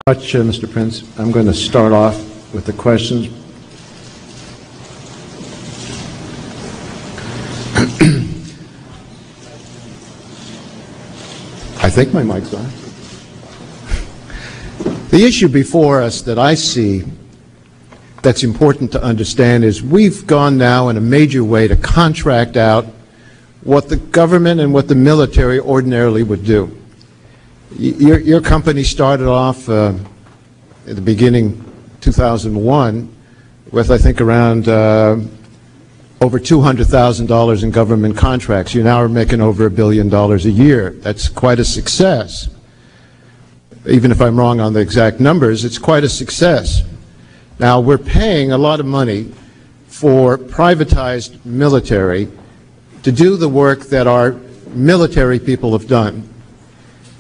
much, Mr. Prince. I'm going to start off with the questions. I think my mic's on. The issue before us that I see that's important to understand is we've gone now in a major way to contract out what the government and what the military ordinarily would do. Your company started off at the beginning 2001 with, I think, around over $200,000 in government contracts. You now are making over $1 billion a year. That's quite a success. Even if I'm wrong on the exact numbers, it's quite a success. Now, we're paying a lot of money for privatized military to do the work that our military people have done.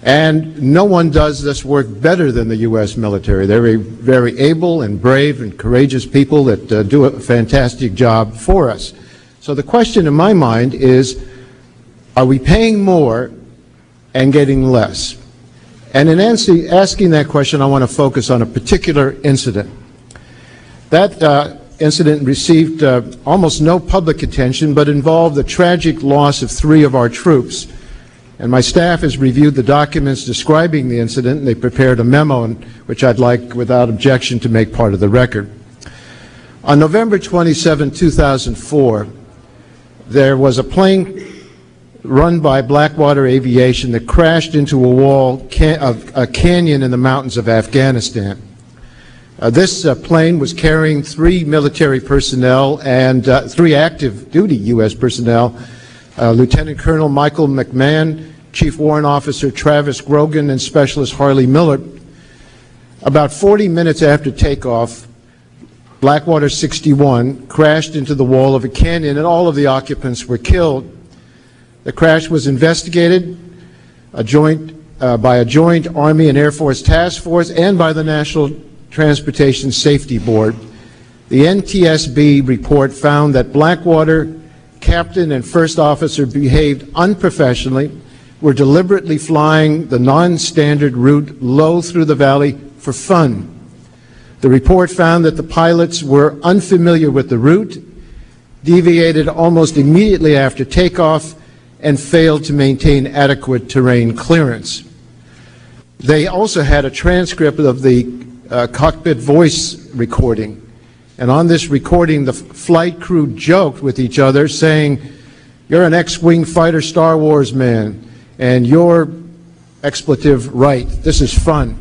And no one does this work better than the U.S. military. They're very able and brave and courageous people that do a fantastic job for us. So the question in my mind is, are we paying more and getting less? And in asking that question, I want to focus on a particular incident. That incident received almost no public attention, but involved the tragic loss of 3 of our troops. And my staff has reviewed the documents describing the incident, and they prepared a memo which I'd like, without objection, to make part of the record. On November 27, 2004, there was a plane run by Blackwater Aviation that crashed into a wall, a canyon in the mountains of Afghanistan. This plane was carrying 3 military personnel and 3 active duty U.S. personnel, Lieutenant Colonel Michael McMahon, Chief Warrant Officer Travis Grogan, and Specialist Harley Miller. About 40 minutes after takeoff, Blackwater 61 crashed into the wall of a canyon, and all of the occupants were killed. The crash was investigated by a joint Army and Air Force task force and by the National Transportation Safety Board. The NTSB report found that Blackwater captain and first officer behaved unprofessionally, were deliberately flying the non-standard route low through the valley for fun. The report found that the pilots were unfamiliar with the route, deviated almost immediately after takeoff, and failed to maintain adequate terrain clearance. They also had a transcript of the cockpit voice recording. And on this recording, the flight crew joked with each other, saying, "You're an X-Wing fighter Star Wars man, and you're expletive right. This is fun."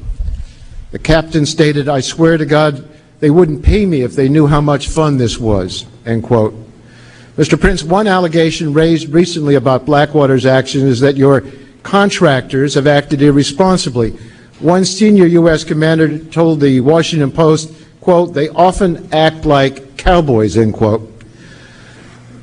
The captain stated, "I swear to God, they wouldn't pay me if they knew how much fun this was," end quote. Mr. Prince, one allegation raised recently about Blackwater's action is that your contractors have acted irresponsibly. One senior U.S. commander told the Washington Post, quote, "They often act like cowboys," end quote.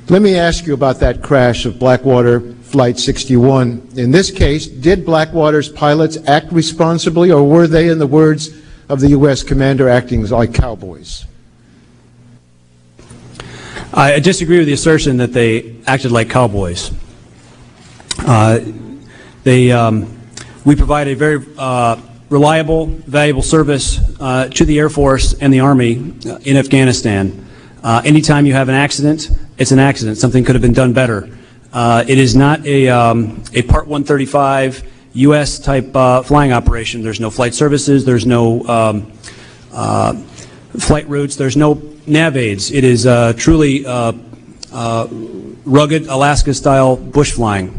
Let me ask you about that crash of Blackwater Flight 61. In this case, did Blackwater's pilots act responsibly, or were they, in the words of the U.S. commander, acting like cowboys? I disagree with the assertion that they acted like cowboys. We provide a very reliable, valuable service to the Air Force and the Army in Afghanistan. Anytime you have an accident, it's an accident. Something could have been done better. It is not a Part 135 U.S. type flying operation. There's no flight services. There's no flight routes. There's no nav aids. It is truly rugged Alaska-style bush flying.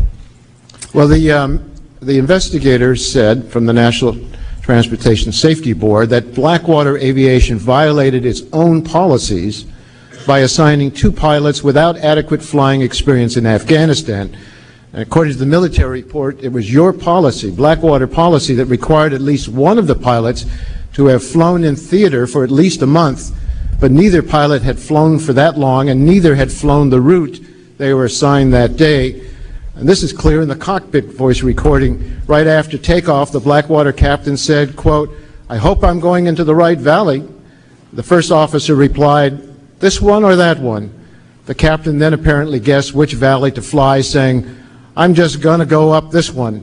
Well, the investigators said from the National Transportation Safety Board that Blackwater Aviation violated its own policies by assigning 2 pilots without adequate flying experience in Afghanistan. And according to the military report, it was your policy, Blackwater policy, that required at least one of the pilots to have flown in theater for at least a month, but neither pilot had flown for that long, and neither had flown the route they were assigned that day. And this is clear in the cockpit voice recording. Right after takeoff, the Blackwater captain said, quote, "I hope I'm going into the right valley." The first officer replied, "This one or that one?" The captain then apparently guessed which valley to fly, saying, "I'm just going to go up this one."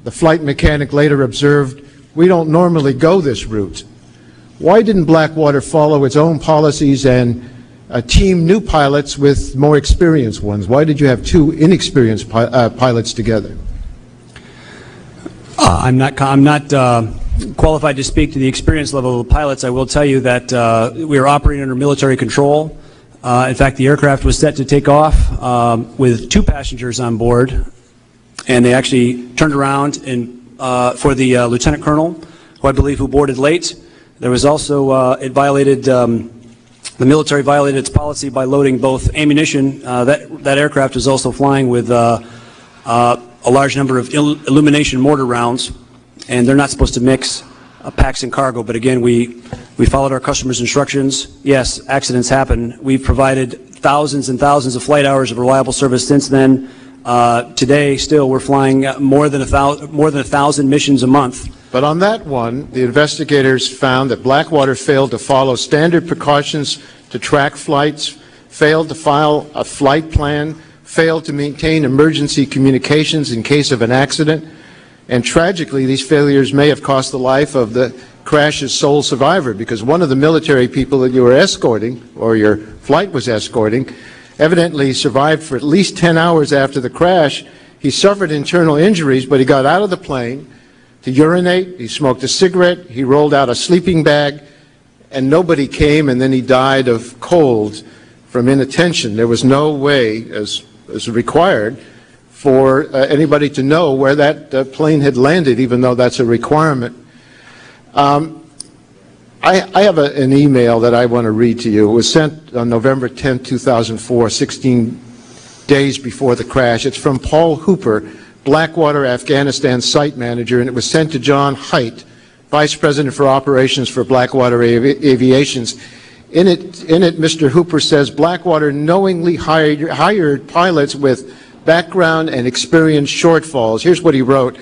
The flight mechanic later observed, we don't normally go this route. Why didn't Blackwater follow its own policies and team new pilots with more experienced ones? Why did you have two inexperienced pilots together? I'm not qualified to speak to the experience level of the pilots. I will tell you that we are operating under military control. In fact, the aircraft was set to take off with 2 passengers on board, and they actually turned around and for the lieutenant colonel, who I believe boarded late. There was also it violated the military violated its policy by loading both ammunition. That aircraft was also flying with a large number of illumination mortar rounds, and they're not supposed to mix packs and cargo. But again, we followed our customers' instructions. Yes, accidents happen. We've provided thousands and thousands of flight hours of reliable service since then. Today, still, we're flying more than 1,000 missions a month. But on that one, the investigators found that Blackwater failed to follow standard precautions to track flights, failed to file a flight plan, failed to maintain emergency communications in case of an accident, and tragically, these failures may have cost the life of the crash's sole survivor, because one of the military people that you were escorting, or your flight was escorting, evidently survived for at least 10 hours after the crash. He suffered internal injuries, but he got out of the plane to urinate, he smoked a cigarette, he rolled out a sleeping bag, and nobody came, and then he died of cold from inattention. There was no way, as required, for anybody to know where that plane had landed, even though that's a requirement. I have an email that I want to read to you. It was sent on November 10, 2004, 16 days before the crash. It's from Paul Hooper, Blackwater, Afghanistan site manager, and it was sent to John Haidt, Vice President for Operations for Blackwater Aviations. In it, Mr. Hooper says Blackwater knowingly hired pilots with background and experience shortfalls. Here's what he wrote.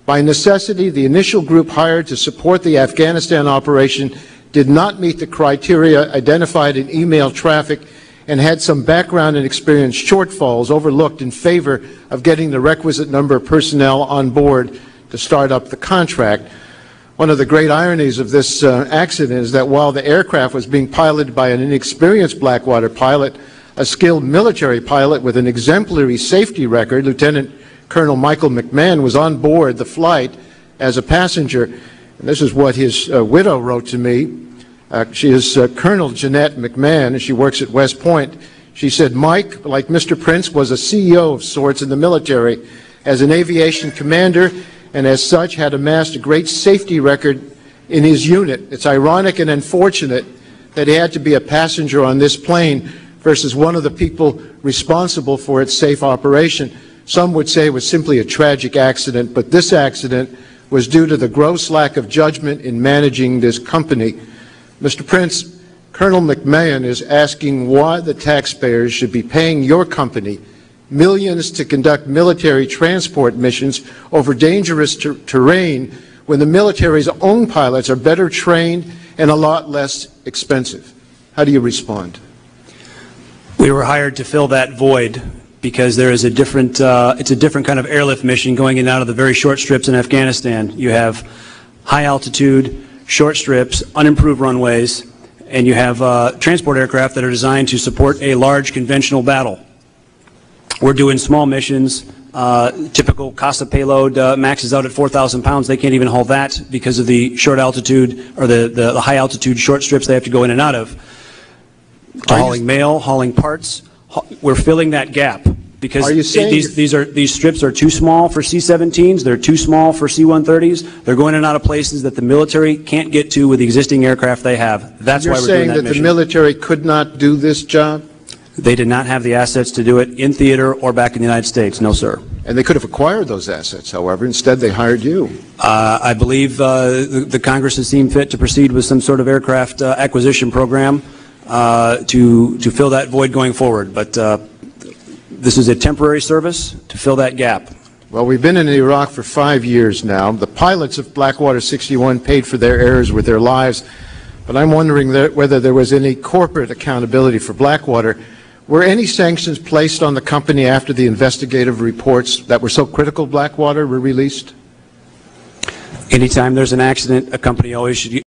By necessity, the initial group hired to support the Afghanistan operation did not meet the criteria identified in email traffic and had some background and experience shortfalls overlooked in favor of getting the requisite number of personnel on board to start up the contract. One of the great ironies of this accident is that while the aircraft was being piloted by an inexperienced Blackwater pilot, a skilled military pilot with an exemplary safety record, Lieutenant Colonel Michael McMahon, was on board the flight as a passenger. And this is what his widow wrote to me. She is Colonel Jeanette McMahon, and she works at West Point. She said, Mike, like Mr. Prince, was a CEO of sorts in the military. As an aviation commander, and as such had amassed a great safety record in his unit. It's ironic and unfortunate that he had to be a passenger on this plane versus one of the people responsible for its safe operation. Some would say it was simply a tragic accident, but this accident was due to the gross lack of judgment in managing this company. Mr. Prince, Colonel McMahon is asking why the taxpayers should be paying your company millions to conduct military transport missions over dangerous terrain when the military's own pilots are better trained and a lot less expensive. How do you respond? We were hired to fill that void because there is a different, it's a different kind of airlift mission going in and out of the very short strips in Afghanistan. You have high altitude, short strips, unimproved runways, and you have transport aircraft that are designed to support a large conventional battle. We're doing small missions. Typical CASA payload maxes out at 4,000 pounds. They can't even haul that because of the short altitude or the high altitude short strips they have to go in and out of. Hauling mail, hauling parts. We're filling that gap because these strips are too small for C-17s. They're too small for C-130s. They're going in and out of places that the military can't get to with the existing aircraft they have. That's why we're doing that mission. You're saying that the military could not do this job? They did not have the assets to do it in theater or back in the United States, no, sir. And they could have acquired those assets, however. Instead, they hired you. I believe the Congress has seen fit to proceed with some sort of aircraft acquisition program to fill that void going forward. But this is a temporary service to fill that gap. Well, we've been in Iraq for 5 years now. The pilots of Blackwater 61 paid for their errors with their lives. But I'm wondering whether there was any corporate accountability for Blackwater. Were any sanctions placed on the company after the investigative reports that were so critical of Blackwater were released? Anytime there's an accident, a company always should